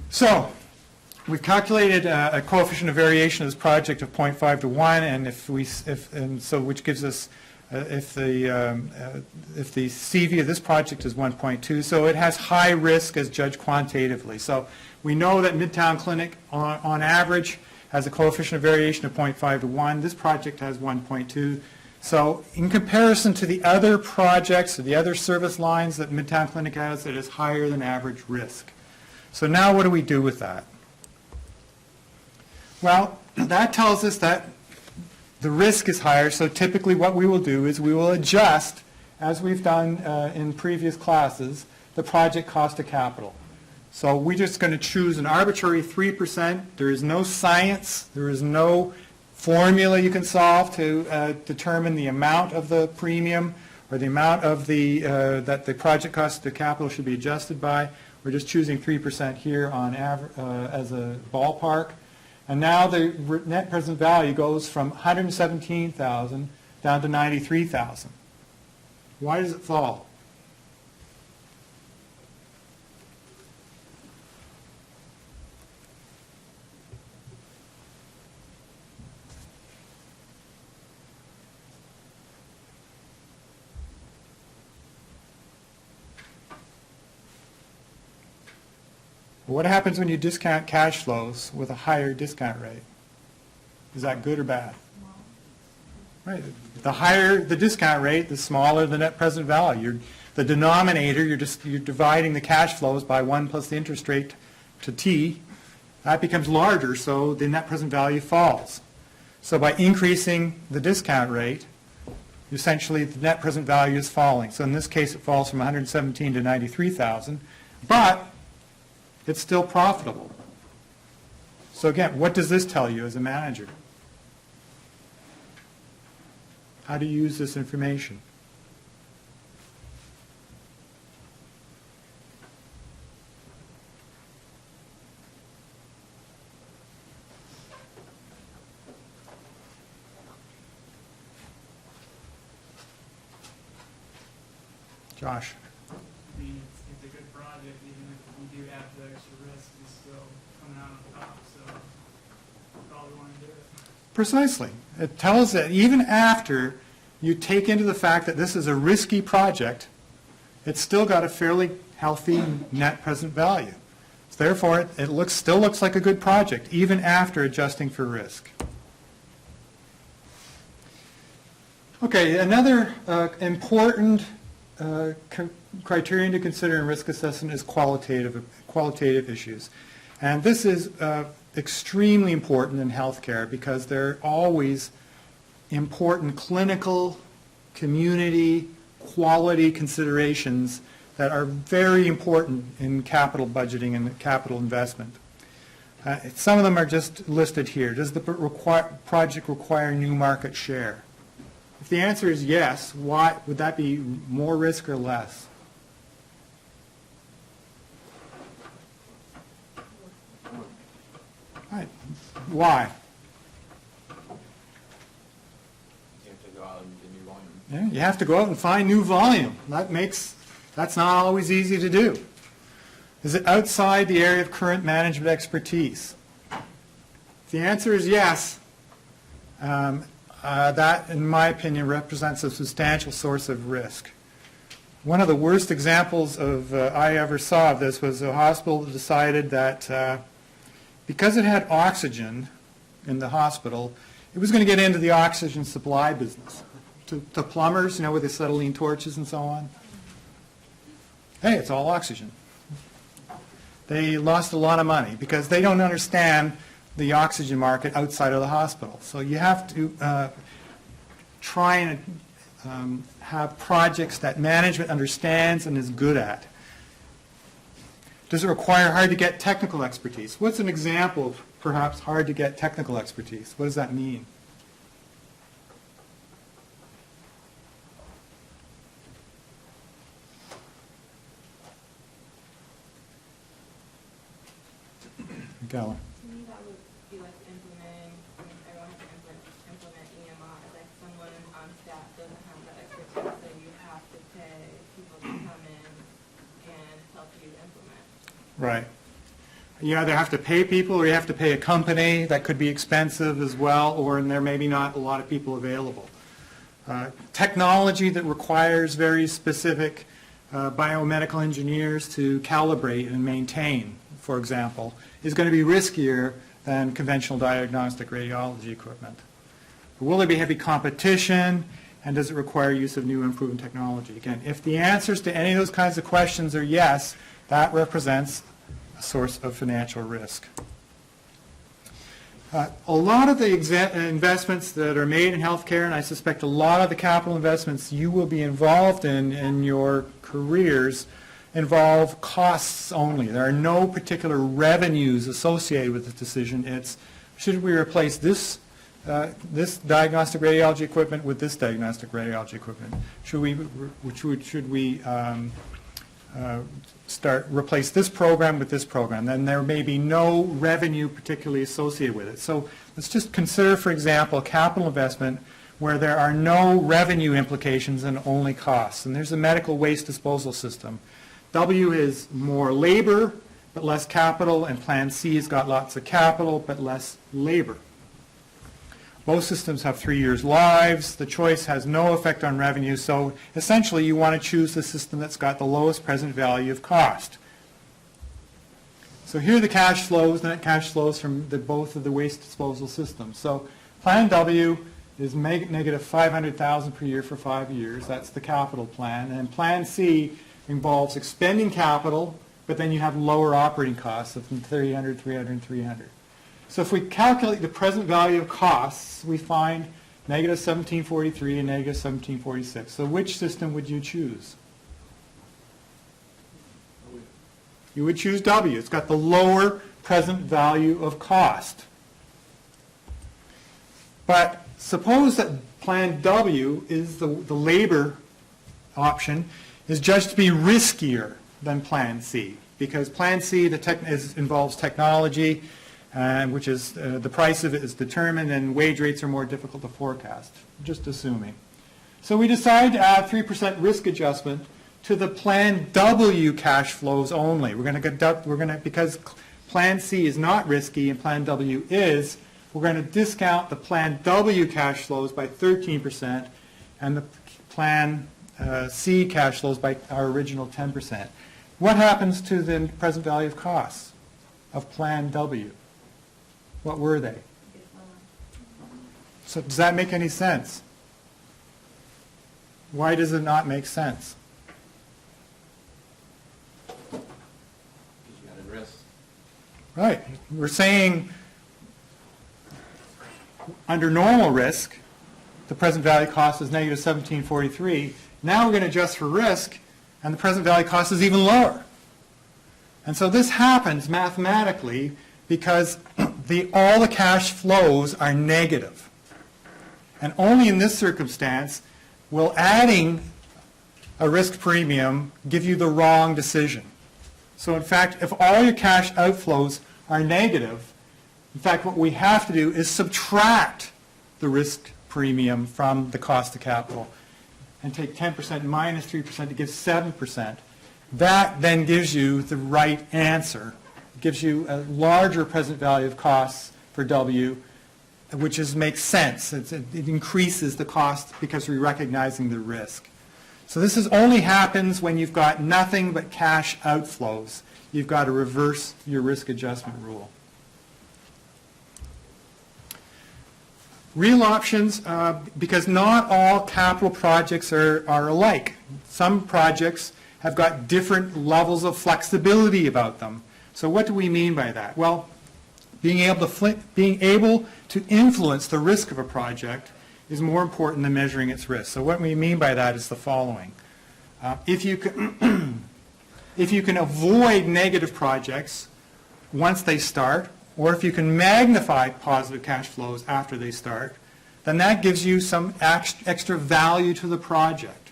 So we've calculated a coefficient of variation of this project of 0.5 to 1, and which gives us if the CV of this project is 1.2, so it has high risk as judged quantitatively. So we know that Midtown Clinic on average has a coefficient of variation of 0.5 to 1. This project has 1.2. So in comparison to the other projects or the other service lines that Midtown Clinic has, it is higher than average risk. So now what do we do with that? Well, that tells us that the risk is higher, so typically what we will do is we will adjust, as we've done in previous classes, the project cost of capital. So we're just going to choose an arbitrary 3%. There is no science. There is no formula you can solve to determine the amount of the premium or the amount of that the project cost of capital should be adjusted by. We're just choosing 3% here on as a ballpark. And now the net present value goes from 117,000 down to 93,000. Why does it fall? What happens when you discount cash flows with a higher discount rate? Is that good or bad? Right. The higher the discount rate, the smaller the net present value. The denominator, you're dividing the cash flows by 1 plus the interest rate to t. That becomes larger, so the net present value falls. So by increasing the discount rate, essentially the net present value is falling. So in this case, it falls from 117 to 93,000, but it's still profitable. So again, what does this tell you as a manager? How do you use this information? Josh. It's a good project, even if we do add the extra risk, it's still coming out on top, so we probably want to do it. Precisely. It tells that even after you take into the fact that this is a risky project, it's still got a fairly healthy net present value. So therefore, it still looks like a good project, even after adjusting for risk. Okay, another important criterion to consider in risk assessment is qualitative issues. And this is extremely important in healthcare because there are always important clinical, community, quality considerations that are very important in capital budgeting and capital investment. Some of them are just listed here. Does the project require new market share? If the answer is yes, why would that be more risk or less? Right. Why? You have to go out and get new volume. Yeah, you have to go out and find new volume. That's not always easy to do. Is it outside the area of current management expertise? If the answer is yes, that, in my opinion, represents a substantial source of risk. One of the worst examples I ever saw of this was a hospital that decided that because it had oxygen in the hospital, it was going to get into the oxygen supply business. To plumbers, with the acetylene torches and so on. Hey, it's all oxygen. They lost a lot of money because they don't understand the oxygen market outside of the hospital. So you have to try and have projects that management understands and is good at. Does it require hard-to-get technical expertise? What's an example of perhaps hard-to-get technical expertise? What does that mean? Go. To me, that would be like implementing, everyone has to implement EMI. Like someone on staff doesn't have the expertise, so you have to pay people to come in and help you implement. Right. You either have to pay people or you have to pay a company. That could be expensive as well, or and there may be not a lot of people available. Technology that requires very specific biomedical engineers to calibrate and maintain, for example, is going to be riskier than conventional diagnostic radiology equipment. Will there be heavy competition, and does it require use of new and proven technology? Again, if the answers to any of those kinds of questions are yes, that represents a source of financial risk. A lot of the investments that are made in healthcare, and I suspect a lot of the capital investments you will be involved in your careers, involve costs only. There are no particular revenues associated with the decision. It's, should we replace this diagnostic radiology equipment with this diagnostic radiology equipment? Should we replace this program with this program? Then there may be no revenue particularly associated with it. So let's just consider, for example, a capital investment where there are no revenue implications and only costs. And there's a medical waste disposal system. W is more labor but less capital, and Plan C has got lots of capital but less labor. Both systems have 3 years lives. The choice has no effect on revenue, so essentially you want to choose the system that's got the lowest present value of cost. So here are the cash flows, net cash flows from both of the waste disposal systems. So Plan W is negative $500,000 per year for 5 years. That's the capital plan. And Plan C involves expending capital, but then you have lower operating costs of 300, 300, and 300. So if we calculate the present value of costs, we find negative 1743 and negative 1746. So which system would you choose? You would choose W. It's got the lower present value of cost. But suppose that Plan W is the labor option is judged to be riskier than Plan C, because Plan C involves technology, which is the price of it is determined, and wage rates are more difficult to forecast, just assuming. So we decide to add 3% risk adjustment to the Plan W cash flows only. Because Plan C is not risky and Plan W is, we're going to discount the Plan W cash flows by 13% and the Plan C cash flows by our original 10%. What happens to the present value of costs of Plan W? What were they? So does that make any sense? Why does it not make sense? Because you got a risk. Right. We're saying under normal risk, the present value cost is negative 1743. Now we're going to adjust for risk, and the present value cost is even lower. And so this happens mathematically because all the cash flows are negative. And only in this circumstance will adding a risk premium give you the wrong decision. So in fact, if all your cash outflows are negative, in fact what we have to do is subtract the risk premium from the cost of capital and take 10% minus 3% to give 7%. That then gives you the right answer. It gives you a larger present value of costs for W, which makes sense. It increases the cost because we're recognizing the risk. So this only happens when you've got nothing but cash outflows. You've got to reverse your risk adjustment rule. Real options, because not all capital projects are alike. Some projects have got different levels of flexibility about them. So what do we mean by that? Well, being able to influence the risk of a project is more important than measuring its risk. So what we mean by that is the following. If you can avoid negative projects once they start, or if you can magnify positive cash flows after they start, then that gives you some extra value to the project.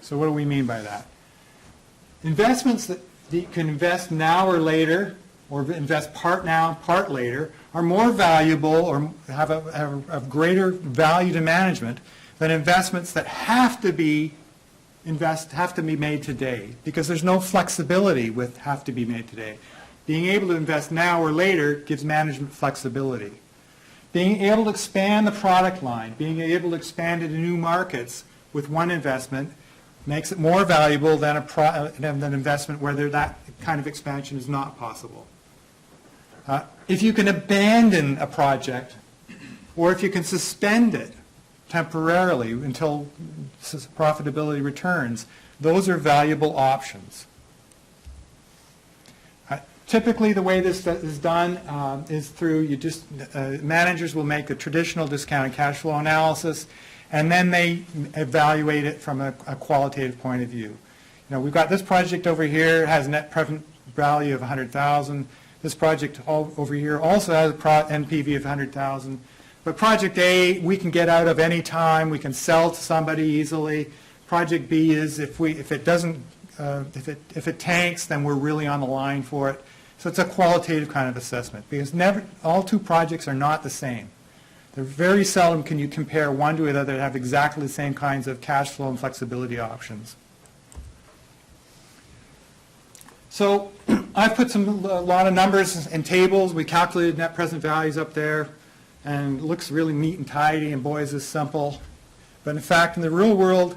So what do we mean by that? Investments that you can invest now or later, or invest part now, part later, are more valuable or have a greater value to management than investments that have to be have to be made today, because there's no flexibility with have to be made today. Being able to invest now or later gives management flexibility. Being able to expand the product line, being able to expand into new markets with one investment makes it more valuable than an investment where that kind of expansion is not possible. If you can abandon a project, or if you can suspend it temporarily until profitability returns, those are valuable options. Typically, the way this is done is through managers will make a traditional discounted cash flow analysis, and then they evaluate it from a qualitative point of view. We've got this project over here, it has a net present value of $100,000. This project over here also has an NPV of $100,000. But project A, we can get out of any time. We can sell to somebody easily. Project B is if it tanks, then we're really on the line for it. So it's a qualitative kind of assessment, because all two projects are not the same. They're very seldom can you compare one to another that have exactly the same kinds of cash flow and flexibility options. So I've put a lot of numbers and tables. We calculated net present values up there, and it looks really neat and tidy, and boy, is this simple. But in fact, in the real world,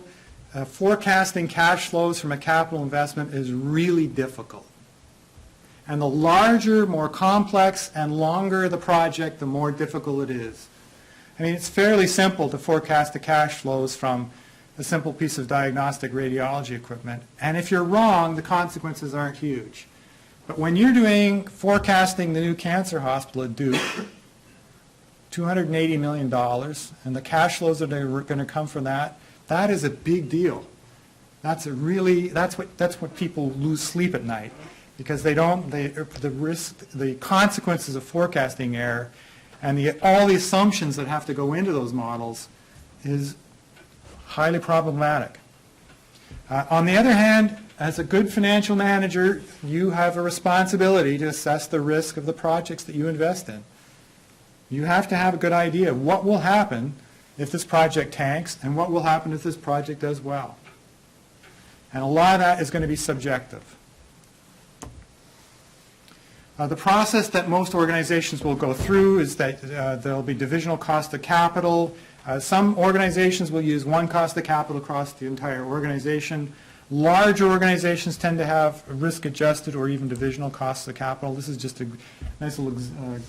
forecasting cash flows from a capital investment is really difficult. And the larger, more complex, and longer the project, the more difficult it is. I mean, it's fairly simple to forecast the cash flows from a simple piece of diagnostic radiology equipment. And if you're wrong, the consequences aren't huge. But when you're forecasting the new cancer hospital at Duke, $280 million, and the cash flows that are going to come from that, that is a big deal. That's what people lose sleep at night, because the consequences of forecasting error and all the assumptions that have to go into those models is highly problematic. On the other hand, as a good financial manager, you have a responsibility to assess the risk of the projects that you invest in. You have to have a good idea of what will happen if this project tanks and what will happen if this project does well. And a lot of that is going to be subjective. The process that most organizations will go through is that there will be divisional cost of capital. Some organizations will use one cost of capital across the entire organization. Large organizations tend to have risk-adjusted or even divisional costs of capital. This is just a nice little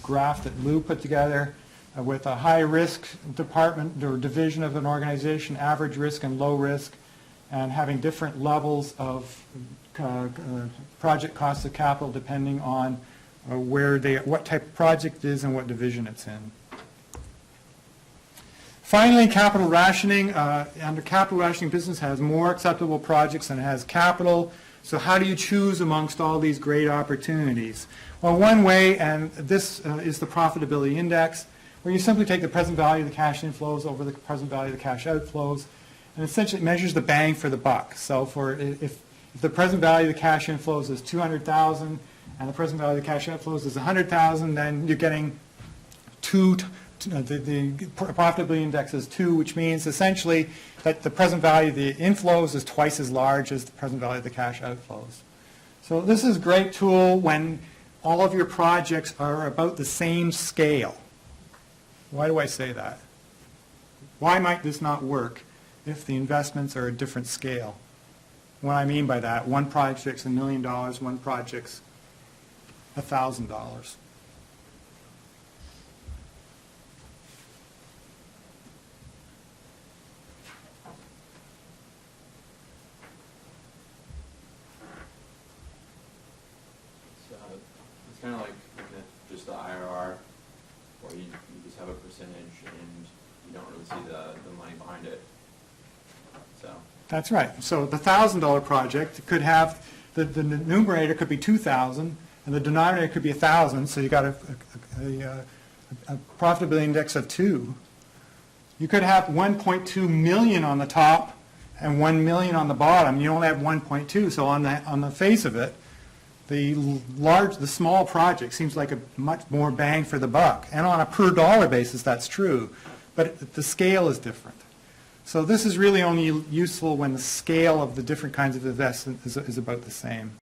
graph that Lou put together with a high-risk department or division of an organization, average risk and low risk, and having different levels of project costs of capital depending on what type of project it is and what division it's in. Finally, capital rationing. Under capital rationing, business has more acceptable projects than it has capital. So how do you choose amongst all these great opportunities? Well, one way, and this is the profitability index, where you simply take the present value of the cash inflows over the present value of the cash outflows, and essentially it measures the bang for the buck. So if the present value of the cash inflows is $200,000 and the present value of the cash outflows is $100,000, then you're getting the profitability index is 2, which means essentially that the present value of the inflows is twice as large as the present value of the cash outflows. So this is a great tool when all of your projects are about the same scale. Why do I say that? Why might this not work if the investments are a different scale? What I mean by that, one project's $1 million, one project's $1,000. It's kind of like looking at just the IRR, where you just have a percentage and you don't really see the money behind it. So That's right. So the $1,000 project could have, the numerator could be 2,000 and the denominator could be 1,000, so you got a profitability index of 2. You could have 1.2 million on the top and 1 million on the bottom. You only have 1.2, so on the face of it, the small project seems like a much more bang for the buck. And on a per dollar basis, that's true. But the scale is different. So this is really only useful when the scale of the different kinds of investment is about the same.